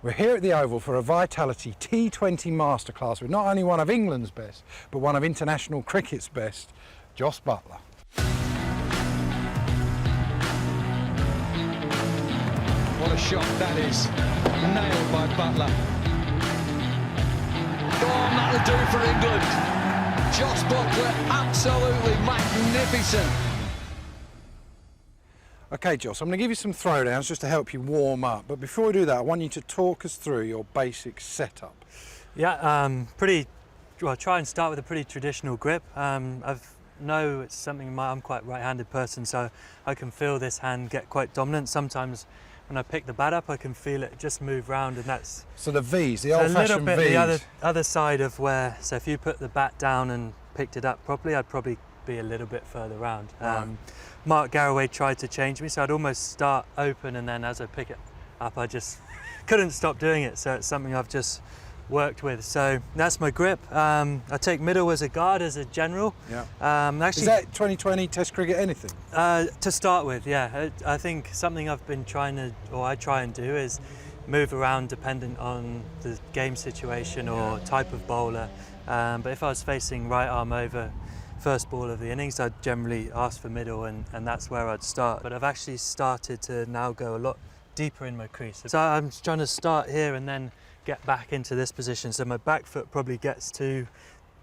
We're here at the Oval for a Vitality T20 Masterclass with not only one of England's best, but one of international cricket's best, Jos Buttler. What a shot that is, nailed by Buttler. Oh, that'll do for England. Jos Buttler, absolutely magnificent. Okay, Jos, I'm going to give you some throwdowns just to help you warm up. But before we do that, I want you to talk us through your basic setup. Yeah, well, try and start with a pretty traditional grip. It's something, I'm quite right-handed person, so I can feel this hand get quite dominant. Sometimes when I pick the bat up, I can feel it just move round, and that's... So the V's, the old-fashioned V's. A little bit the other side of where, so if you put the bat down and picked it up properly, I'd probably be a little bit further round. Right. Mark Garraway tried to change me, so I'd almost start open, and then as I pick it up, I just couldn't stop doing it. So it's something I've just worked with. So that's my grip. I take middle as a guard, as a general. Yeah. Actually, is that 2020 Test cricket anything? To start with, yeah. I think something I've been trying to, or I try and do, is move around dependent on the game situation or type of bowler. But if I was facing right arm over first ball of the innings, I'd generally ask for middle, and that's where I'd start. But I've actually started to now go a lot deeper in my crease. So I'm trying to start here and then get back into this position. So my back foot probably gets to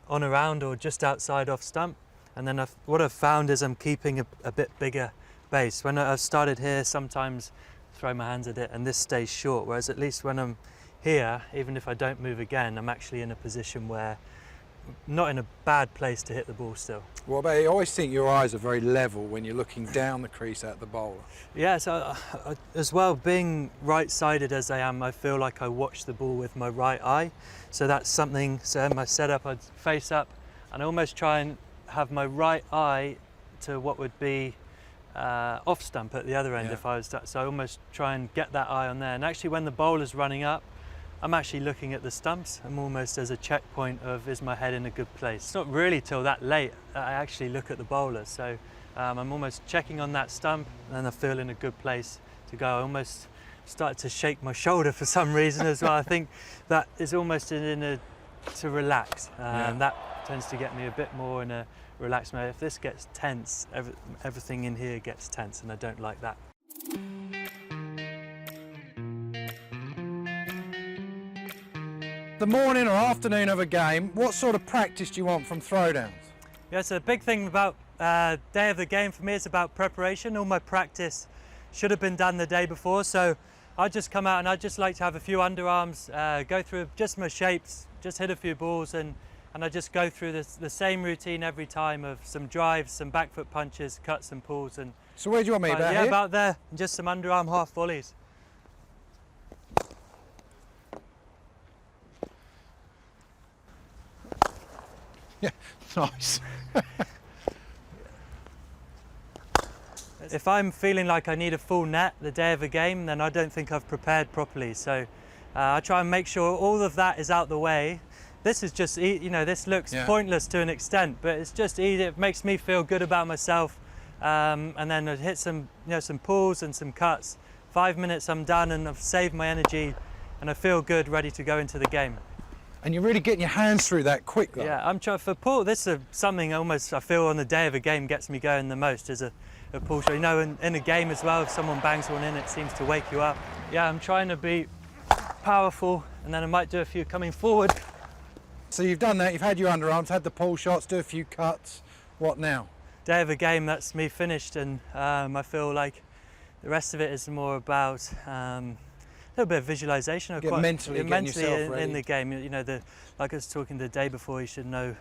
on around or just outside off stump. And then what I've found is I'm keeping a bit bigger base. When I've started here, sometimes throw my hands at it and this stays short. Whereas at least when I'm here, even if I don't move again, I'm actually in a position where not in a bad place to hit the ball still. Well, I always think your eyes are very level when you're looking down the crease at the bowler. Yeah, so as well, being right-sided as I am, I feel like I watch the ball with my right eye. So that's something, so in my setup, I'd face up and I almost try and have my right eye to what would be off stump at the other end if I was, so I almost try and get that eye on there. And actually when the bowler's running up, I'm actually looking at the stumps. I'm almost as a checkpoint of, is my head in a good place? It's not really till that late that I actually look at the bowler. So I'm almost checking on that stump, and then I feel in a good place to go. I almost started to shake my shoulder for some reason as well. I think that is almost to relax. That tends to get me a bit more in a relaxed mode. If this gets tense, everything in here gets tense, and I don't like that. The morning or afternoon of a game, what sort of practice do you want from throwdowns? Yeah, so the big thing about day of the game for me is about preparation. All my practice should have been done the day before, so I just come out and I just like to have a few underarms, go through just my shapes, just hit a few balls, and I just go through the same routine every time of some drives, some back foot punches, cuts and pulls. And so where do you want me, about here? Here? About there, and just some underarm half volleys. Yeah, nice. If I'm feeling like I need a full net the day of a game, then I don't think I've prepared properly. So I try and make sure all of that is out the way. This is just, this looks pointless to an extent, but it's just easy. It makes me feel good about myself. And then I hit some pulls and some cuts. 5 minutes, I'm done, and I've saved my energy, and I feel good, ready to go into the game. And you're really getting your hands through that quick, though. Yeah, I'm trying for pull. This is something almost I feel on the day of a game gets me going the most, is a pull shot. In a game as well, if someone bangs one in, it seems to wake you up. Yeah, I'm trying to be powerful, and then I might do a few coming forward. So you've done that, you've had your underarms, had the pull shots, do a few cuts. What now? Day of a game, that's me finished, and I feel like the rest of it is more about a little bit of visualization. Mentally yourself ready in the game. Like I was talking the day before, you should know,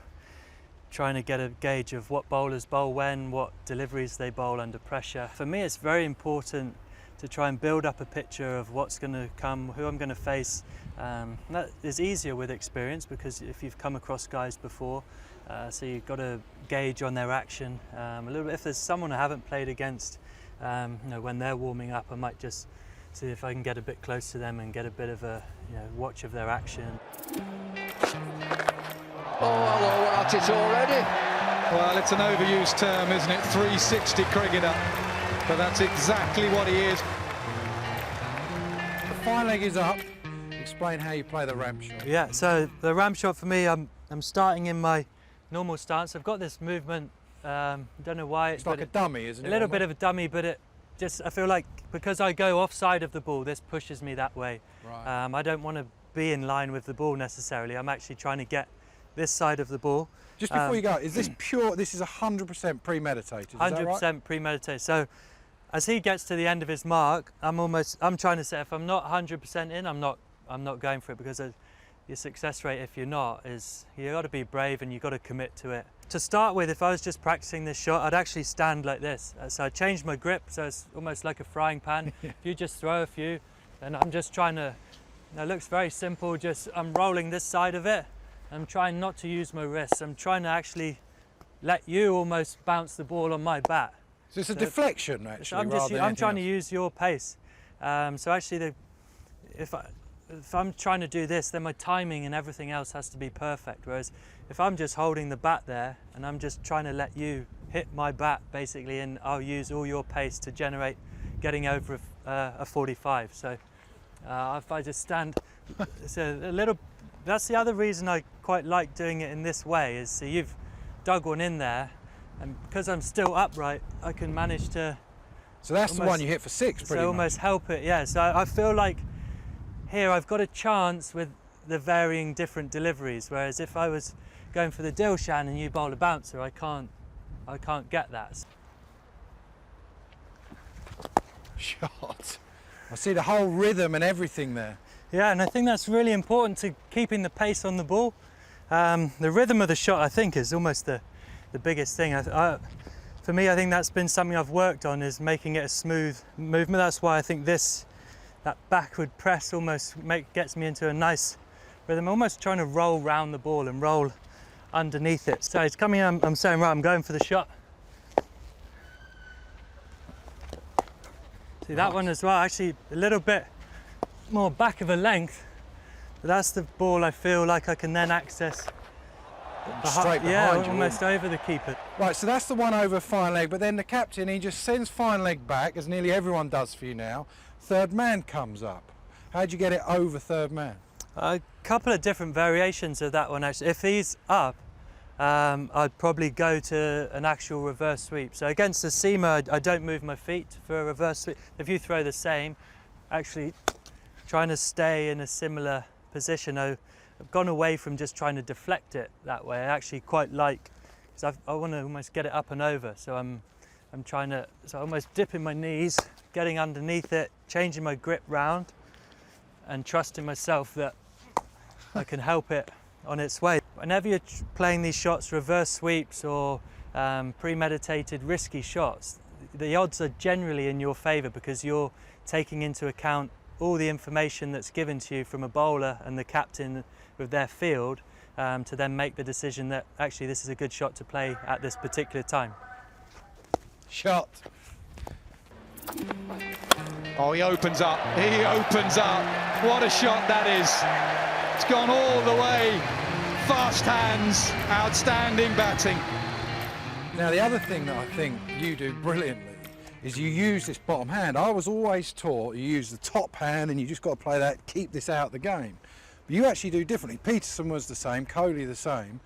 trying to get a gauge of what bowlers bowl when, what deliveries they bowl under pressure. For me, it's very important to try and build up a picture of what's going to come, who I'm going to face. That is easier with experience, because if you've come across guys before, so you've got to gauge on their action a little bit. If there's someone I haven't played against, when they're warming up, I might just see if I can get a bit close to them and get a bit of a watch of their action. Oh, hello, at it already. Well, it's an overused term, isn't it? 360 cricketer. But that's exactly what he is. The fine leg is up. explain how you play the ramp shot. Yeah, so the ramp shot for me, I'm starting in my normal stance. I've got this movement, don't know why. It's like a dummy, isn't it? A little bit of a dummy, but it just, I feel like because I go offside of the ball, this pushes me that way. Right. I don't want to be in line with the ball necessarily. I'm actually trying to get this side of the ball. Just before you go, is this pure, this is 100% premeditated, is 100% that right? premeditated. So as he gets to the end of his mark, I'm trying to say if I'm not 100% in, I'm not going for it, because your success rate, if you're not, is you got to be brave and you got to commit to it. To start with, if I was just practicing this shot, I'd actually stand like this. So I changed my grip, so it's almost like a frying pan. If you just throw a few, then I'm just trying to, it looks very simple, just I'm rolling this side of it. I'm trying not to use my wrists. I'm trying to actually let you almost bounce the ball on my bat. So it's a deflection, actually, I'm trying to use your pace. So actually, if I'm trying to do this, then my timing and everything else has to be perfect. Whereas if I'm just holding the bat there and I'm just trying to let you hit my bat, basically, and I'll use all your pace to generate getting over a 45. So if I just stand, so a little. That's the other reason I quite like doing it in this way, is so you've dug one in there, and because I'm still upright, I can manage to. So that's the one you hit for 6, pretty much. So almost help it, yeah. So I feel like here I've got a chance with the varying different deliveries, whereas if I was going for the Dilshan and you bowl a bouncer, I can't get that. Shot. I see the whole rhythm and everything there. Yeah, and I think that's really important to keeping the pace on the ball. The rhythm of the shot, I think, is almost the biggest thing. For me, I think that's been something I've worked on, is making it a smooth movement. That's why I think that backward press almost gets me into a nice rhythm. I'm almost trying to roll round the ball and roll underneath it. So it's coming, I'm saying, right, I'm going for the shot. See that one as well, actually a little bit more back of a length, but that's the ball I feel like I can then access straight behind you, almost over the keeper. Right, so that's the one over fine leg, but then the captain, he just sends fine leg back, as nearly everyone does for you now. Third man comes up. How'd you get it over third man? A couple of different variations of that one, actually. If he's up, I'd probably go to an actual reverse sweep. So against the seamer, I don't move my feet for a reverse sweep. If you throw the same, actually trying to stay in a similar position. I've gone away from just trying to deflect it that way. I actually quite like, because I want to almost get it up and over. So I'm trying to, so almost dipping my knees, getting underneath it, changing my grip round, and trusting myself that I can help it on its way. Whenever you're playing these shots, reverse sweeps or premeditated risky shots, the odds are generally in your favour, because you're taking into account all the information that's given to you from a bowler and the captain with their field, to then make the decision that actually this is a good shot to play at this particular time. Shot. Oh, he opens up. He opens up. What a shot that is. It's gone all the way. Fast hands, outstanding batting. Now, the other thing that I think you do brilliantly is you use this bottom hand. I was always taught you use the top hand and you just got to play that, keep this out of the game. But you actually do differently. Peterson was the same, Kohli the same.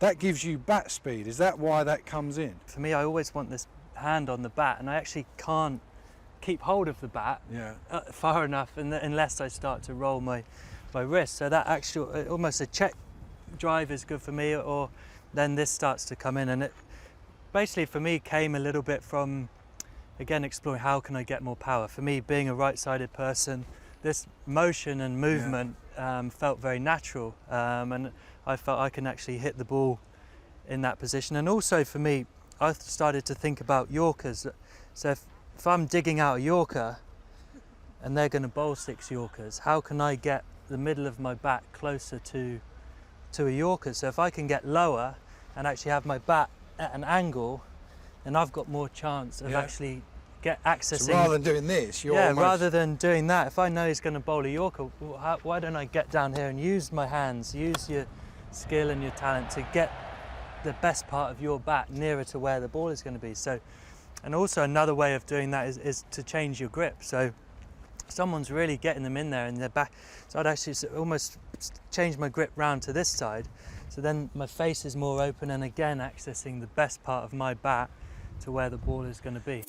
That gives you bat speed. Is that why that comes in? For me, I always want this hand on the bat, and I actually can't keep hold of the bat far enough unless I start to roll my wrist. So that actual, almost a check drive is good for me, or then this starts to come in. And it basically for me came a little bit from, again, exploring how can I get more power. For me, being a right-sided person, this motion and movement felt very natural, and I felt I can actually hit the ball in that position. And also for me, I started to think about Yorkers. So if I'm digging out a Yorker and they're going to bowl 6 Yorkers, how can I get the middle of my bat closer to a Yorker? So if I can get lower and actually have my bat at an angle, then I've got more chance of actually accessing. So rather than doing this, you're rather than doing that, if I know he's going to bowl a Yorker, why don't I get down here and use my hands, use your skill and your talent to get the best part of your bat nearer to where the ball is going to be. So, and also another way of doing that is to change your grip. So someone's really getting them in there and they're back. So I'd actually almost change my grip round to this side. So then my face is more open and again accessing the best part of my bat to where the ball is going to be.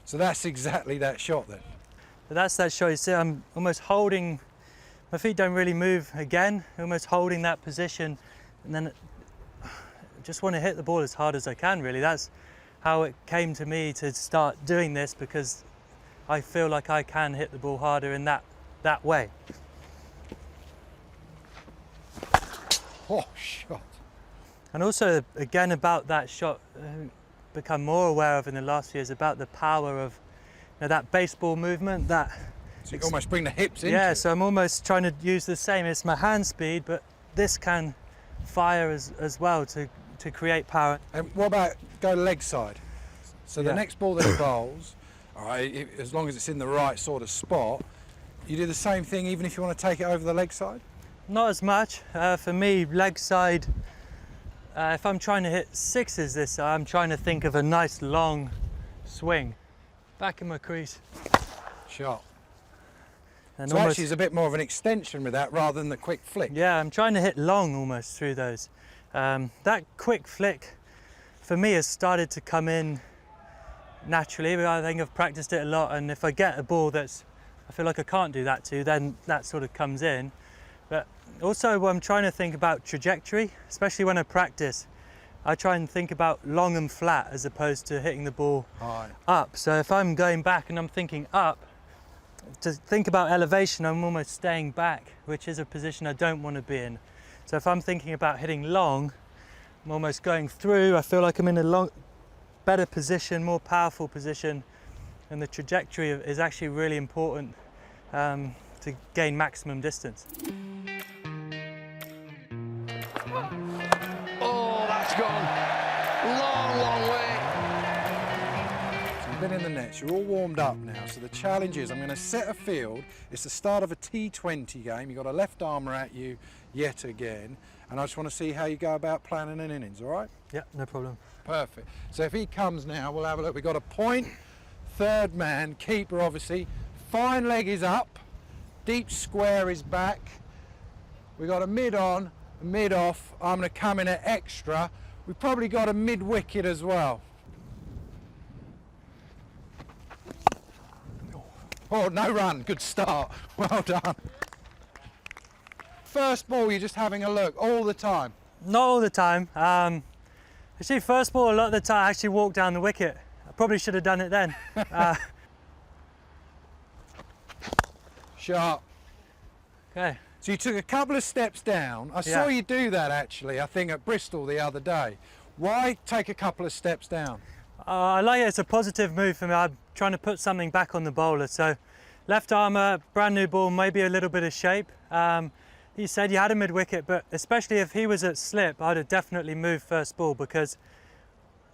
So that's exactly that shot then. But that's that shot. You see, I'm almost holding, my feet don't really move again, almost holding that position, and then I just want to hit the ball as hard as I can, really. That's how it came to me to start doing this, because I feel like I can hit the ball harder in that way. Oh, shot. And also, again, about that shot, become more aware of in the last few years about the power of that baseball movement. That so you almost bring the hips into yeah, it. so I'm almost trying to use the same. It's my hand speed, but this can fire as well to create power. And what about go leg side? So the Yeah. next ball that he bowls, all right, as long as it's in the right sort of spot, you do the same thing even if you want to take it over the leg side? Not as much. For me, leg side, if I'm trying to hit sixes this side, I'm trying to think of a nice long swing. Back in my crease. Shot. And So almost, actually it's a bit more of an extension with that rather than the quick flick. yeah, I'm trying to hit long almost through those. That quick flick, for me, has started to come in naturally. I think I've practiced it a lot, and if I get a ball that's, I feel like I can't do that to, then that sort of comes in. But also I'm trying to think about trajectory, especially when I practice. I try and think about long and flat as opposed to hitting the ball Right. up. So if I'm going back and I'm thinking up, to think about elevation, I'm almost staying back, which is a position I don't want to be in. So if I'm thinking about hitting long, I'm almost going through. I feel like I'm in a better position, more powerful position, and the trajectory is actually really important to gain maximum distance. Oh, that's gone long, long way. So you've been in the nets, you're all warmed up now. So the challenge is I'm going to set a field. It's the start of a T20 game. You've got a left armer at you yet again. And I just want to see how you go about planning an innings, all right? Yeah, no problem. Perfect. So if he comes now, we'll have a look. We've got a point, third man, keeper obviously. Fine leg is up, deep square is back. We've got a mid on, a mid off. I'm going to come in at extra. We've probably got a mid wicket as well. Oh, no run. Good start. Well done. First ball, you're just having a look all the time. Not all the time. Actually, first ball, a lot of the time, I actually walk down the wicket. I probably should have done it then. Sharp. Okay. So you took a couple of steps down. I saw you do that actually, I think at Bristol the other day. Why take a couple of steps down? I like it. It's a positive move for me. I'm trying to put something back on the bowler. So left armour, brand new ball, maybe a little bit of shape. You said you had a mid wicket, but especially if he was at slip, I'd have definitely moved first ball, because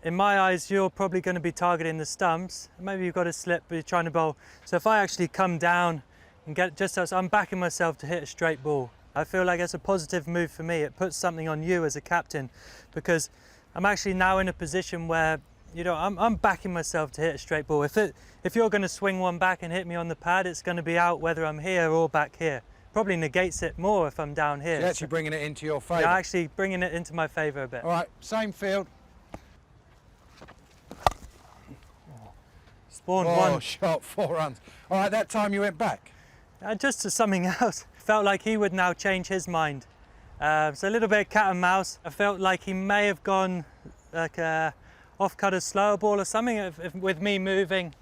in my eyes, you're probably going to be targeting the stumps. Maybe you've got a slip, but you're trying to bowl. So if I actually come down and get just as I'm backing myself to hit a straight ball, I feel like it's a positive move for me. It puts something on you as a captain, because I'm actually now in a position where, you know, I'm backing myself to hit a straight ball. If you're going to swing one back and hit me on the pad, it's going to be out whether I'm here or back here. Probably negates it more if I'm down here. So you're actually bringing it into your favour. Yeah, actually bringing it into my favour a bit. All right, same field. Spawned Oh, one. shot, 4 runs. All right, that time you went back. Just to something else. Felt like he would now change his mind. So a little bit cat and mouse. I felt like he may have gone like off cut a slower ball or something if with me moving,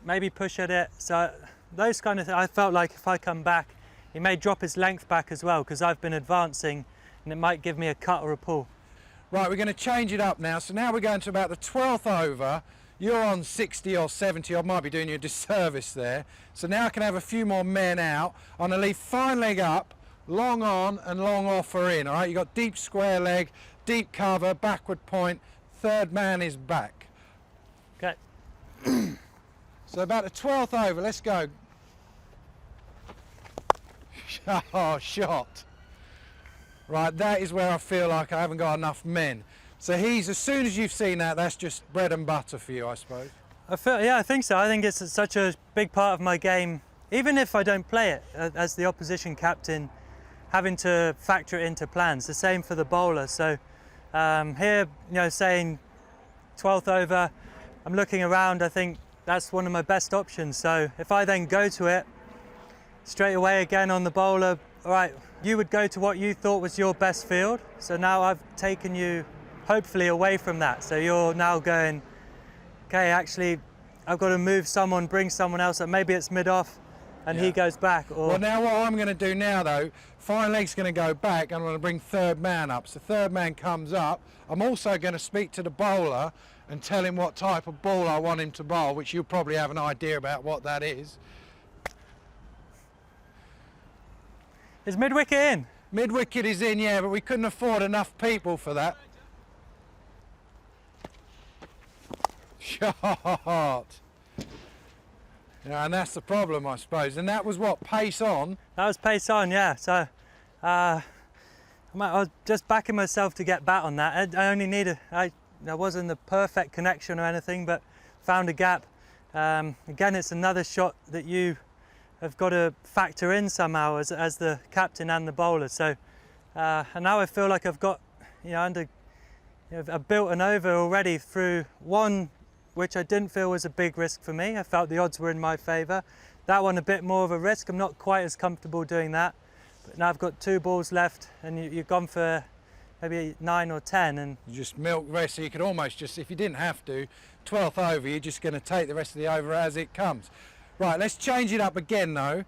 maybe push at it. So those kind of things. I felt like if I come back, he may drop his length back as well, because I've been advancing and it might give me a cut or a pull. Right, we're going to change it up now. So now we're going to about the 12th over. You're on 60 or 70. I might be doing you a disservice there. So now I can have a few more men out. I'm going to leave fine leg up, long on and long off are in. All right, you've got deep square leg, deep cover, backward point. Third man is back. Okay. So about the 12th over, let's go. Oh, shot. Right, that is where I feel like I haven't got enough men. So he's, as soon as you've seen that, that's just bread and butter for you, I suppose. Yeah, I think so. I think it's such a big part of my game, even if I don't play it, as the opposition captain, having to factor it into plans. The same for the bowler. So here, you know, saying 12th over, I'm looking around, I think that's one of my best options. So if I then go to it straight away again on the bowler, all right, you would go to what you thought was your best field. So now I've taken you hopefully away from that. So you're now going, okay, actually, I've got to move someone, bring someone else up. Maybe it's mid-off and he goes back. Or... Well, now what I'm going to do now, though, fine leg's going to go back and I'm going to bring third man up. So third man comes up. I'm also going to speak to the bowler and tell him what type of ball I want him to bowl, which you'll probably have an idea about what that is. Is mid-wicket in? Mid-wicket is in, yeah, but we couldn't afford enough people for that. Shot. Yeah, and that's the problem, I suppose. And that was what, pace on? That was pace on, yeah. So I was just backing myself to get bat on that. I only needed, I wasn't the perfect connection or anything, but found a gap. Again, it's another shot that you have got to factor in somehow as the captain and the bowler. So and now I feel like I've got, I've built an over already through one which I didn't feel was a big risk for me. I felt the odds were in my favour. That one a bit more of a risk. I'm not quite as comfortable doing that. But now I've got 2 balls left and you've gone for maybe 9 or 10. And you just milk the rest, so you could almost just, if you didn't have to, 12th over, you're just going to take the rest of the over as it comes. Right, let's change it up again though.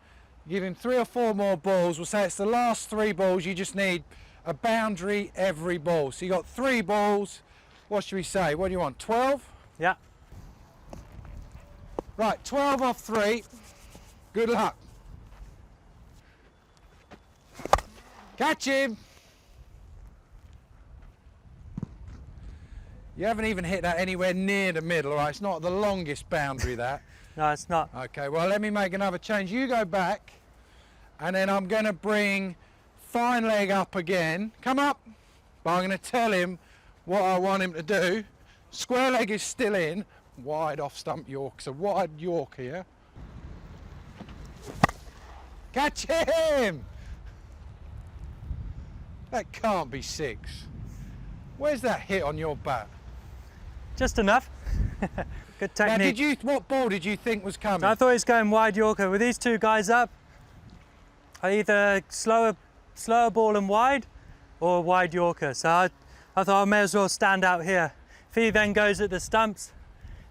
Give him 3 or 4 more balls. We'll say it's the last 3 balls. You just need a boundary every ball. So you got 3 balls. What should we say? What do you want, 12? Yeah. Right, 12 off 3. Good luck. Catch him. You haven't even hit that anywhere near the middle, all right? It's not the longest boundary, that. No, it's not. Okay, well, let me make another change. You go back, and then I'm going to bring fine leg up again. Come up. But I'm going to tell him what I want him to do. Square leg is still in. Wide off stump York. So wide York here. Catch him! That can't be 6. Where's that hit on your bat? Just enough. Good technique. Now, what ball did you think was coming? I thought he was going wide Yorker. With these 2 guys up, I either slower ball and wide or wide Yorker. So I thought I may as well stand out here. If he then goes at the stumps,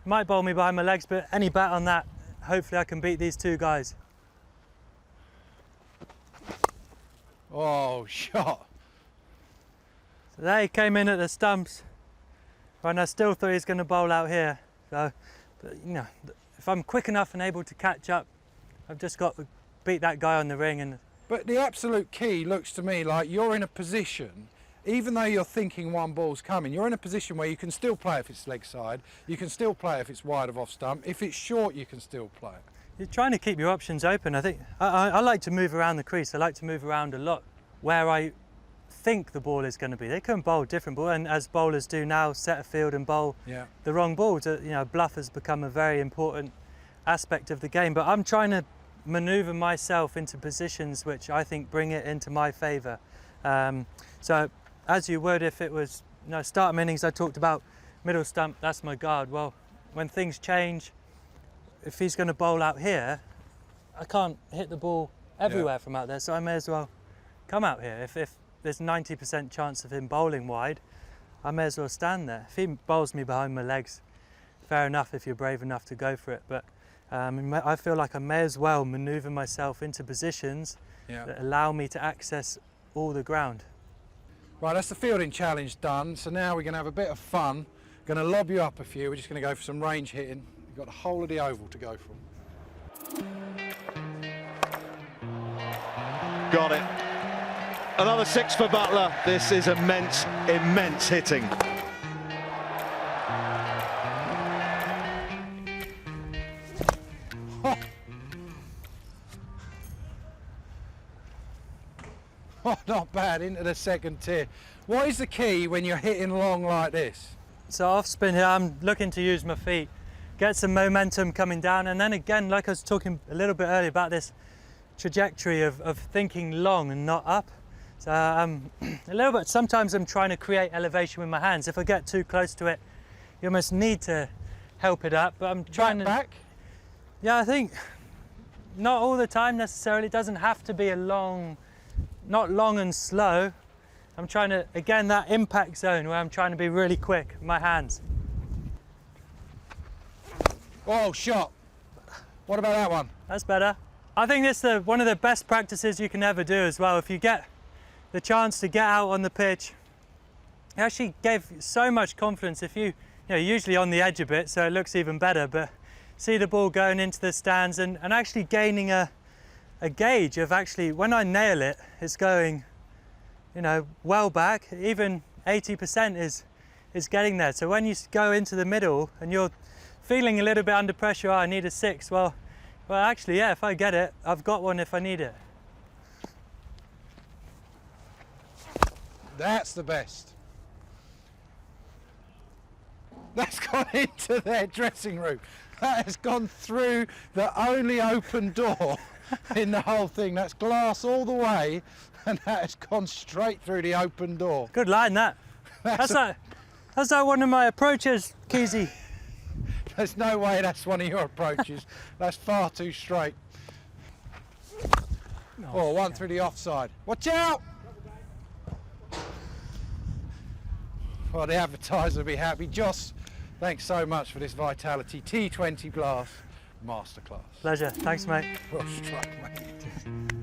he might bowl me behind my legs, but any bat on that, hopefully I can beat these 2 guys. Oh, shot. So there he came in at the stumps, and I still thought he was going to bowl out here. So, but, if I'm quick enough and able to catch up, I've just got to beat that guy on the ring. But the absolute key looks to me like you're in a position, even though you're thinking 1 ball's coming, you're in a position where you can still play if it's leg side, you can still play if it's wide of off stump, if it's short you can still play it. You're trying to keep your options open. I think I like to move around the crease. I like to move around a lot where I think the ball is going to be. They can bowl different ball, and as bowlers do now, set a field and bowl the wrong ball. Bluff has become a very important aspect of the game, but I'm trying to maneuver myself into positions which I think bring it into my favour. So as you would if it was, start of innings, I talked about middle stump, that's my guard. Well, when things change, if he's going to bowl out here, I can't hit the ball everywhere from out there, so I may as well come out here. If there's 90% chance of him bowling wide, I may as well stand there. If he bowls me behind my legs, fair enough if you're brave enough to go for it, but I feel like I may as well manoeuvre myself into positions that allow me to access all the ground. Right, that's the fielding challenge done, so now we're going to have a bit of fun. Going to lob you up a few, we're just going to go for some range hitting. You've got the whole of the oval to go from. Got it. Another 6 for Buttler. This is immense, immense hitting. Oh, not bad, into the second tier. What is the key when you're hitting long like this? So off spin here, I'm looking to use my feet, get some momentum coming down, and then again, like I was talking a little bit earlier about this trajectory of thinking long and not up. So a little bit, sometimes I'm trying to create elevation with my hands. If I get too close to it, you almost need to help it up, but I'm trying to... Back? Yeah, I think not all the time necessarily. It doesn't have to be a long, not long and slow. I'm trying to, again, that impact zone where I'm trying to be really quick with my hands. Oh, shot. What about that one? That's better. I think this is one of the best practices you can ever do as well. If you get the chance to get out on the pitch, it actually gave so much confidence. If you're usually on the edge a bit, so it looks even better, but see the ball going into the stands and actually gaining a gauge of actually, when I nail it, it's going, well back. Even 80% is getting there. So when you go into the middle and you're feeling a little bit under pressure, I need a 6. Well, actually, yeah, if I get it, I've got one if I need it. That's the best. That's gone into their dressing room. That has gone through the only open door in the whole thing. That's glass all the way, and that has gone straight through the open door. Good line, that. That's like one of my approaches, Keezy. There's no way that's one of your approaches. That's far too straight. Oh, one through the offside. Watch out! Well, the advertiser will be happy. Jos, thanks so much for this Vitality T20 Masterclass. Pleasure. Thanks, mate. Well struck, mate.